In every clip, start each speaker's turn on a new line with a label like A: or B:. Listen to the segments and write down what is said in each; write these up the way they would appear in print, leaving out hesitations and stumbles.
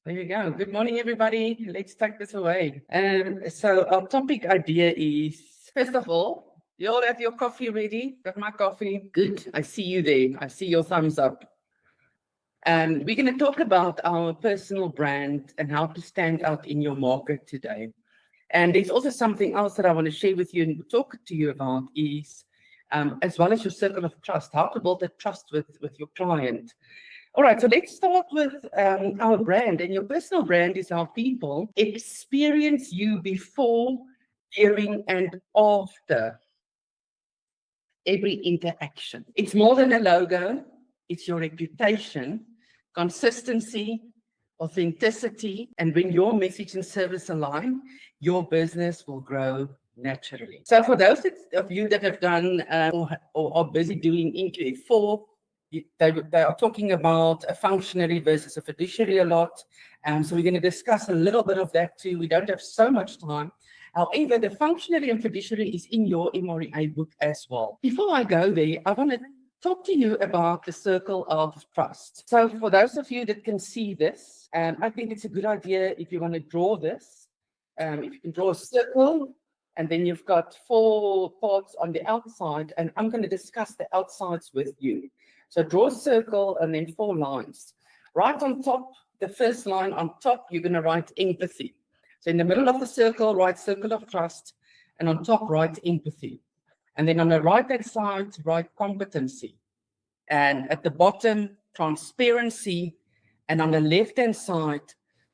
A: There you go. Good morning, everybody. Let's take this away. So our topic idea is, first of all, you all have your coffee ready? Got my coffee? Good. I see you there. I see your thumbs up. And we're going to talk about our personal brand and how to stand out in your market today. And there's also something else that I want to share with you and talk to you about is, as well as your circle of trust, how to build that trust with your client. All right, so let's start with our brand. And your personal brand is how people experience you before, during, and after every interaction. It's more than a logo. It's your reputation, consistency, authenticity. And when your message and service align, your business will grow naturally. So for those of you that have done or are busy doing NQF4, they are talking about a functionary versus a fiduciary a lot. So we're going to discuss a little bit of that too. We don't have so much time. However, the functionary and fiduciary is in your MREA book as well. Before I go there, I want to talk to you about the circle of trust. So for those of you that can see this, I think it's a good idea if you want to draw this. If you can draw a circle, and then you've got 4 parts on the outside, and I'm going to discuss the outsides with you. So draw a circle and then 4 lines. Right on top, the first line on top, you're going to write empathy. So in the middle of the circle, write circle of trust, and on top, write empathy. And then on the right-hand side, write competency. And at the bottom, transparency. And on the left-hand side,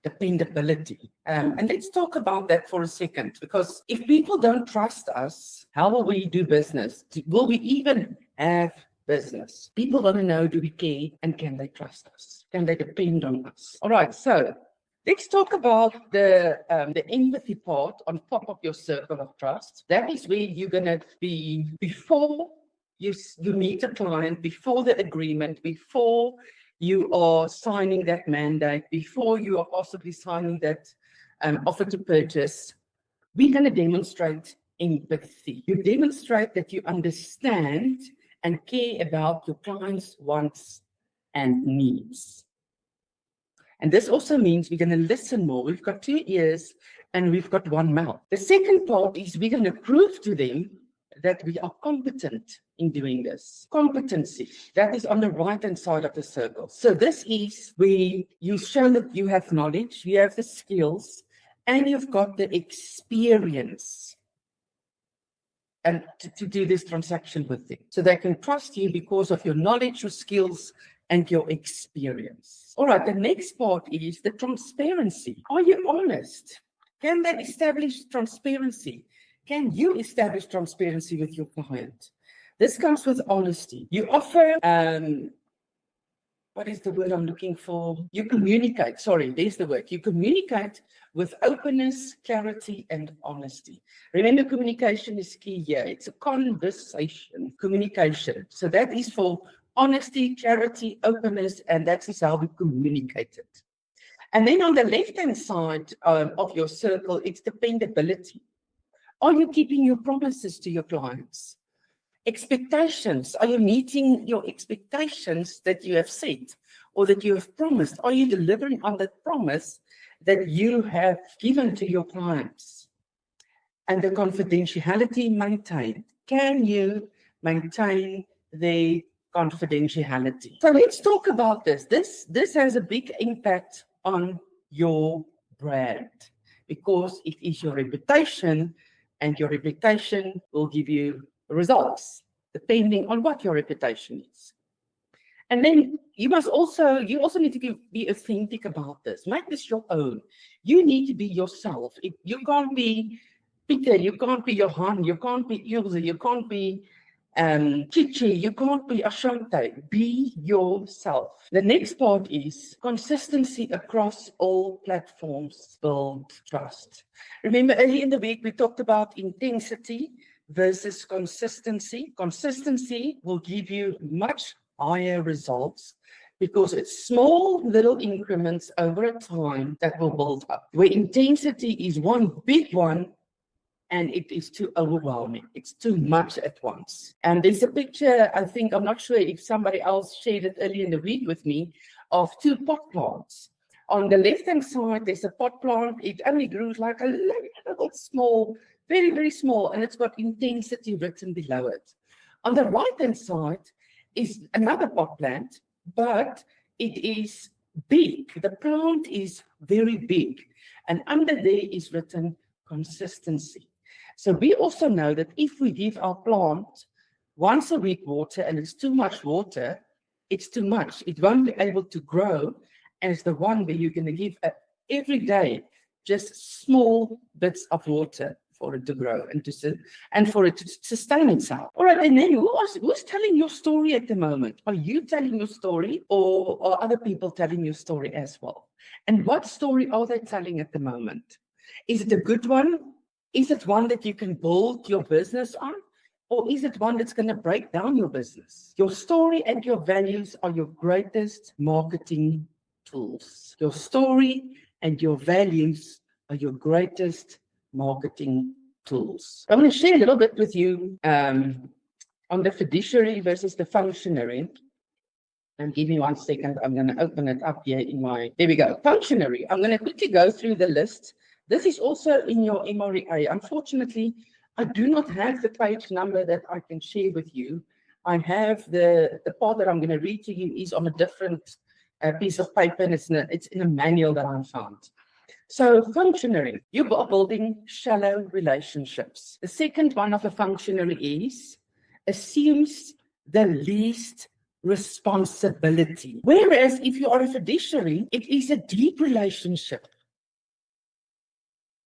A: dependability. And let's talk about that for a second, because if people don't trust us, how will we do business? Will we even have business? People want to know, do we care, and can they trust us? Can they depend on us? All right, so let's talk about the empathy part on top of your circle of trust. That is where you're going to be before you meet a client, before the agreement, before you are signing that mandate, before you are possibly signing that offer to purchase. We're going to demonstrate empathy. You demonstrate that you understand and care about your clients' wants and needs. And this also means we're going to listen more. We've got 2 ears and we've got 1 mouth. The second part is we're going to prove to them that we are competent in doing this. Competency, that is on the right-hand side of the circle. So this is where you show that you have knowledge, you have the skills, and you've got the experience and to do this transaction with them. So they can trust you because of your knowledge, your skills, and your experience. All right, the next part is the transparency. Are you honest? Can they establish transparency? Can you establish transparency with your client? This comes with honesty. You offer, what is the word I'm looking for? You communicate, sorry, there's the word. You communicate with openness, clarity, and honesty. Remember, communication is key here. It's a conversation, communication. So that is for honesty, clarity, openness, and that is how we communicate it. And then on the left-hand side of your circle, it's dependability. Are you keeping your promises to your clients? Expectations. Are you meeting your expectations that you have set or that you have promised? Are you delivering on that promise that you have given to your clients? And the confidentiality maintained. Can you maintain the confidentiality? So let's talk about this. This has a big impact on your brand because it is your reputation, and your reputation will give you results depending on what your reputation is. And then you also need to be authentic about this. Make this your own. You need to be yourself. You can't be Peter, you can't be Johan, you can't be Ilse, you can't be Chichi, you can't be Ashante. Be yourself. The next part is consistency across all platforms. Build trust. Remember, earlier in the week, we talked about intensity versus consistency. Consistency will give you much higher results because it's small little increments over a time that will build up. Where intensity is one big one, and it is too overwhelming. It's too much at once. And there's a picture, I think, I'm not sure if somebody else shared it earlier in the week with me, of 2 pot plants. On the left-hand side, there's a pot plant. It only grows like a little small, very, very small, and it's got intensity written below it. On the right-hand side is another pot plant, but it is big. The plant is very big, and under there is written consistency. So we also know that if we give our plant once a week water and it's too much water, it's too much. It won't be able to grow as the one where you're going to give every day just small bits of water for it to grow and for it to sustain itself. All right, and then who's telling your story at the moment? Are you telling your story, or are other people telling your story as well? And what story are they telling at the moment? Is it a good one? Is it one that you can build your business on? Or is it one that's going to break down your business? Your story and your values are your greatest marketing tools. Your story and your values are your greatest marketing tools. I'm going to share a little bit with you on the fiduciary versus the functionary. And give me 1 second. I'm going to open it up here in my, there we go. Functionary. I'm going to quickly go through the list. This is also in your MREA. Unfortunately, I do not have the page number that I can share with you. I have the part that I'm going to read to you is on a different piece of paper, and it's in a manual that I found. So functionary, you are building shallow relationships. The second one of a functionary is assumes the least responsibility. Whereas if you are a fiduciary, it is a deep relationship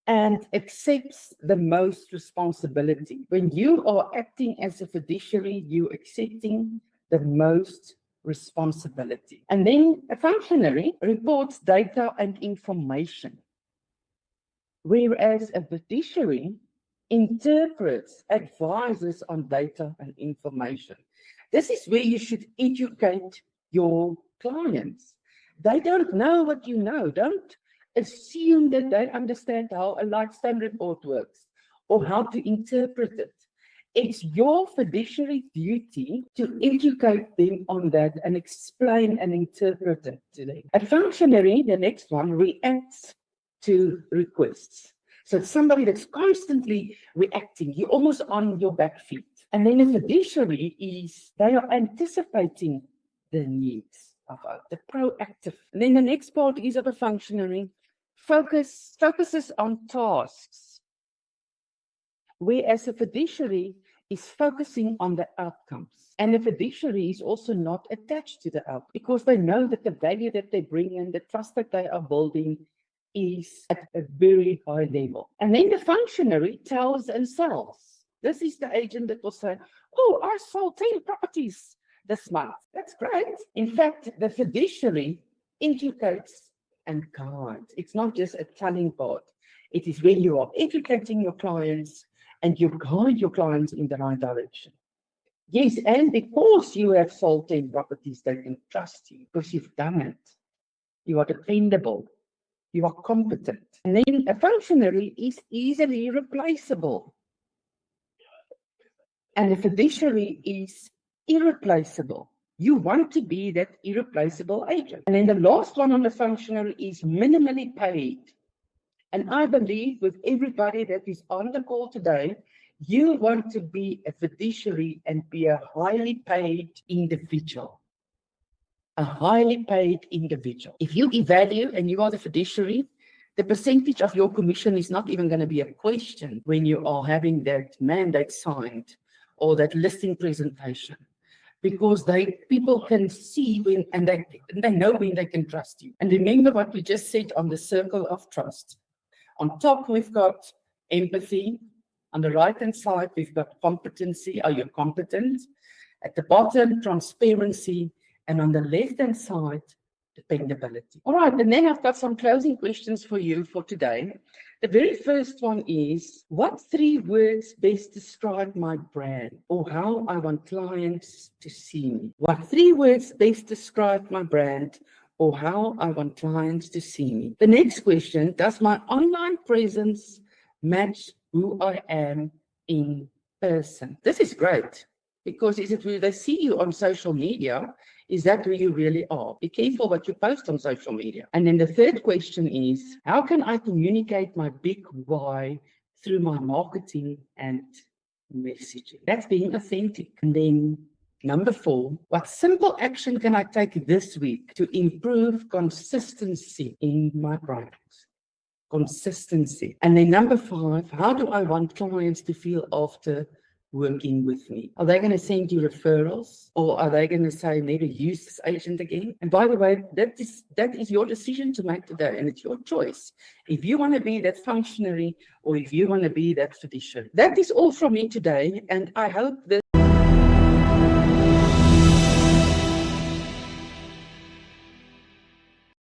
A: and accepts the most responsibility. When you are acting as a fiduciary, you're accepting the most responsibility. And then a functionary reports data and information, whereas a fiduciary interprets, advises on data and information. This is where you should educate your clients. They don't know what you know. Don't assume that they understand how a lifetime report works or how to interpret it. It's your fiduciary duty to educate them on that and explain and interpret it to them. A functionary, the next one, reacts to requests. So it's somebody that's constantly reacting. You're almost on your back feet. And then a fiduciary is, they are anticipating the needs of the proactive. And then the next part is of a functionary focuses on tasks, whereas a fiduciary is focusing on the outcomes. And the fiduciary is also not attached to the outcome because they know that the value that they bring in, the trust that they are building is at a very high level. And then the functionary tells and sells. This is the agent that will say, oh, I sold 10 properties this month. That's great. In fact, the fiduciary educates and guides. It's not just a telling part. It is where you are educating your clients and you guide your clients in the right direction. Yes, and because you have sold 10 properties, they can trust you because you've done it. You are dependable. You are competent. And then a functionary is easily replaceable. And a fiduciary is irreplaceable. You want to be that irreplaceable agent. And then the last one on the functionary is minimally paid. And I believe with everybody that is on the call today, you want to be a fiduciary and be a highly paid individual. A highly paid individual. If you evaluate and you are the fiduciary, the percentage of your commission is not even going to be a question when you are having that mandate signed or that listing presentation, because people can see when and they know when they can trust you. And remember what we just said on the circle of trust. On top, we've got empathy. On the right-hand side, we've got competency. Are you competent? At the bottom, transparency. And on the left-hand side, dependability. All right, and then I've got some closing questions for you for today. The very first one is, what 3 words best describe my brand or how I want clients to see me? What 3 words best describe my brand or how I want clients to see me? The next question, does my online presence match who I am in person? This is great Because is it who they see you on social media? Is that who you really are? Be careful what you post on social media. And then the third question is, how can I communicate my big why through my marketing and messaging? That's being authentic. And then number 4, what simple action can I take this week to improve consistency in my practice? Consistency. And then number 5, how do I want clients to feel after working with me? Are they going to send you referrals, or are they going to say never use this agent again? And by the way, that is your decision to make today, and it's your choice. If you want to be that functionary or if you want to be that fiduciary. That is all from me today, and I hope this